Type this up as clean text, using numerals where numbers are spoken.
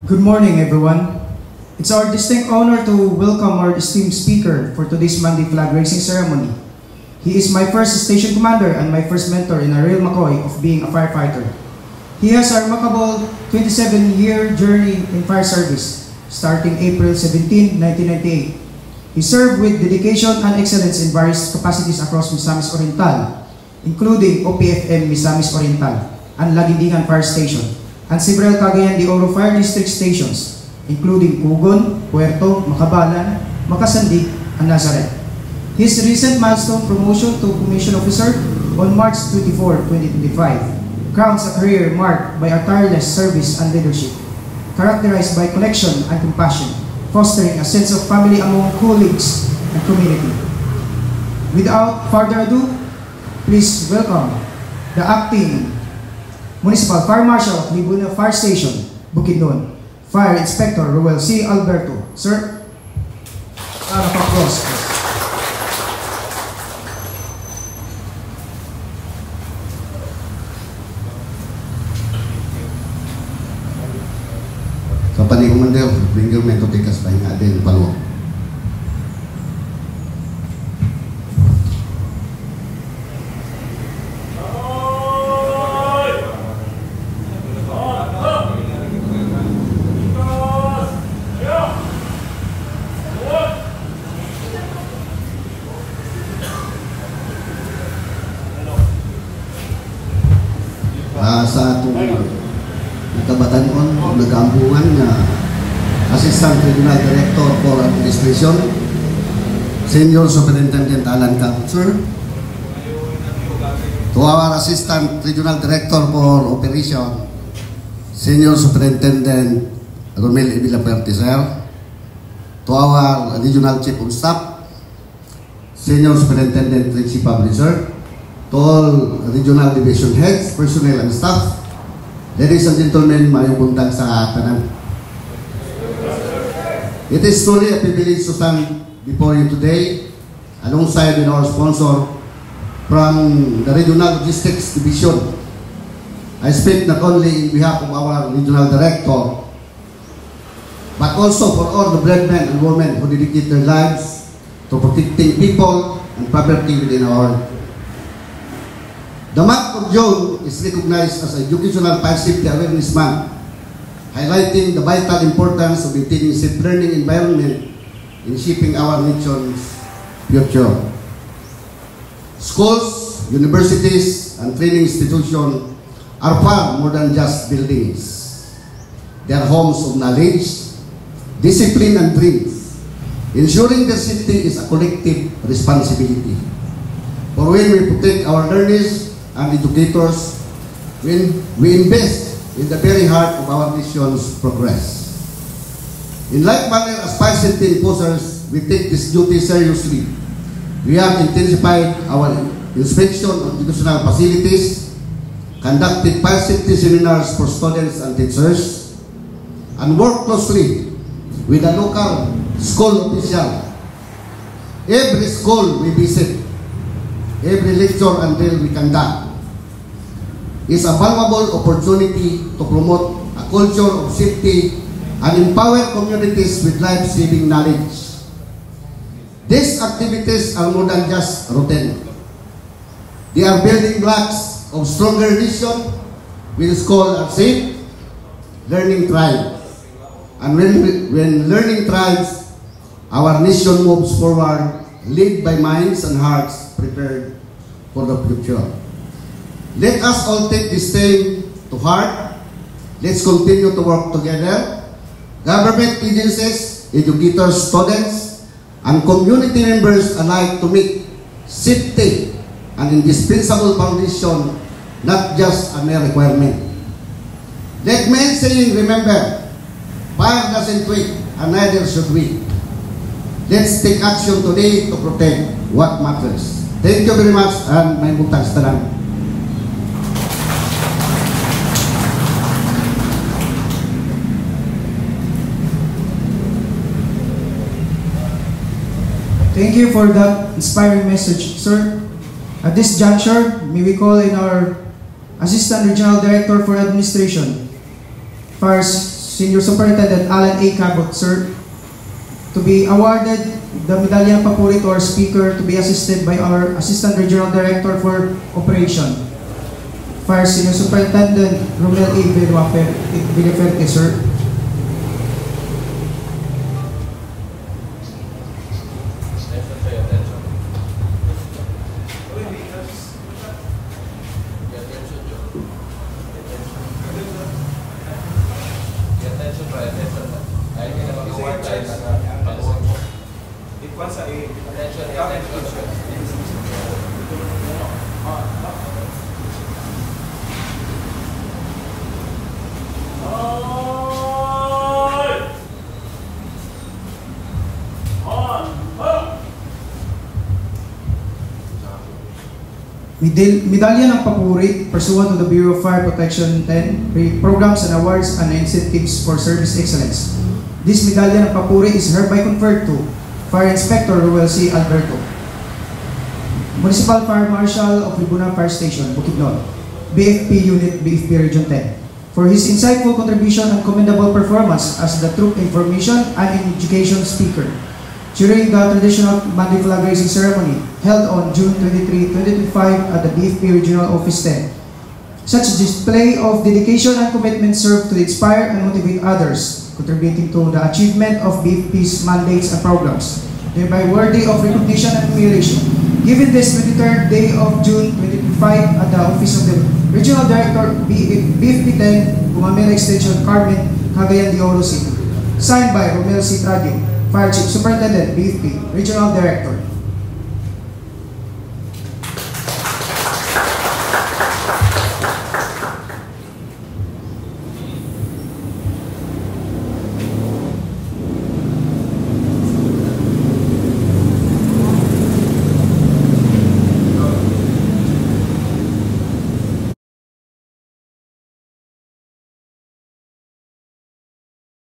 Good morning, everyone. It's our distinct honor to welcome our esteemed speaker for today's Monday flag raising ceremony. He is my first station commander and my first mentor in a real McCoy of being a firefighter. He has a remarkable 27-year journey in fire service, starting April 17, 1998. He served with dedication and excellence in various capacities across Misamis Oriental, including OPFM Misamis Oriental and Lagindingan Fire Station, and several Cagayan de Oro Fire District stations, including Cugon, Puerto, Macabalan, Macasandig, and Nazareth. His recent milestone promotion to Commission Officer on March 24, 2025 crowns a career marked by a tireless service and leadership, characterized by connection and compassion, fostering a sense of family among colleagues and community. Without further ado, please welcome the Acting Municipal Fire Marshal of Libuna Fire Station, Bukidnon, Fire Inspector Ruel C. Alberto. Sir, round of applause. Sa paningkomando, bringyo men totikas pa nga din paluwa. Sa atong kabatanon, nag-aampungan na Assistant Regional Director for Administration, Senior Superintendent Alan Capture, to our Assistant Regional Director for Operation, Senior Superintendent Romel Ibilapuerte, sir, to our Regional Chief of Staff, Senior Superintendent Richie Pabli, to all regional division heads, personnel and staff, ladies and gentlemen, mayong buntag sa tanan. It is truly a privilege to stand before you today, alongside with our sponsor from the Regional Logistics Division. I speak not only in behalf of our regional director, but also for all the brave men and women who dedicate their lives to protecting people and property within our. The month of June is recognized as Educational Fire Safety Awareness Month, highlighting the vital importance of maintaining safe learning environment in shaping our nation's future. Schools, universities, and training institutions are far more than just buildings. They are homes of knowledge, discipline, and dreams. Ensuring their safety is a collective responsibility. For when we protect our learners and educators, when we invest in the very heart of our nation's progress. In like manner as fire safety enforcers, we take this duty seriously. We have intensified our inspection of educational facilities, conducted fire safety seminars for students and teachers, and work closely with the local school official. Every school we visit, every lecture and drill we conduct is a valuable opportunity to promote a culture of safety and empower communities with life-saving knowledge. These activities are more than just routine. They are building blocks of stronger nation with school are safe, learning thrives. And when learning thrives, our nation moves forward, led by minds and hearts prepared for the future. Let us all take this thing to heart. Let's continue to work together. Government agencies, educators, students, and community members alike to make safety an indispensable foundation, not just a mere requirement. Let men saying, remember, fire doesn't wait, and neither should we. Let's take action today to protect what matters. Thank you very much, and may butang sa tanan. Thank you for that inspiring message, sir. At this juncture, may we call in our Assistant Regional Director for Administration, Fire Senior Superintendent Alan A. Cabot, sir, to be awarded the Medallion of Papuri to our speaker, to be assisted by our Assistant Regional Director for Operation, Fire Senior Superintendent Romel A. Villaferte, sir. Medallion ng Papuri pursuant to the Bureau of Fire Protection 10 programs and awards and incentives for service excellence. This Medallion ng Papuri is hereby conferred to Fire Inspector Ruel C. Alberto, Municipal Fire Marshal of Libuna Fire Station, Bukidnon, BFP Unit BFP Region 10, for his insightful contribution and commendable performance as the troop information and education speaker during the traditional Monday flag raising ceremony held on June 23, 2025 at the BFP Regional Office 10. Such display of dedication and commitment served to inspire and motivate others, contributing to the achievement of BFP's mandates and programs, thereby worthy of recognition and emulation. Given this 23rd day of June 2025 at the Office of the Regional Director, BFP 10, Gumamela Extension, Carmen, Cagayan de Oro City. Signed by Romel C. Tradio, Fire Chief Superintendent, BFP, Regional Director.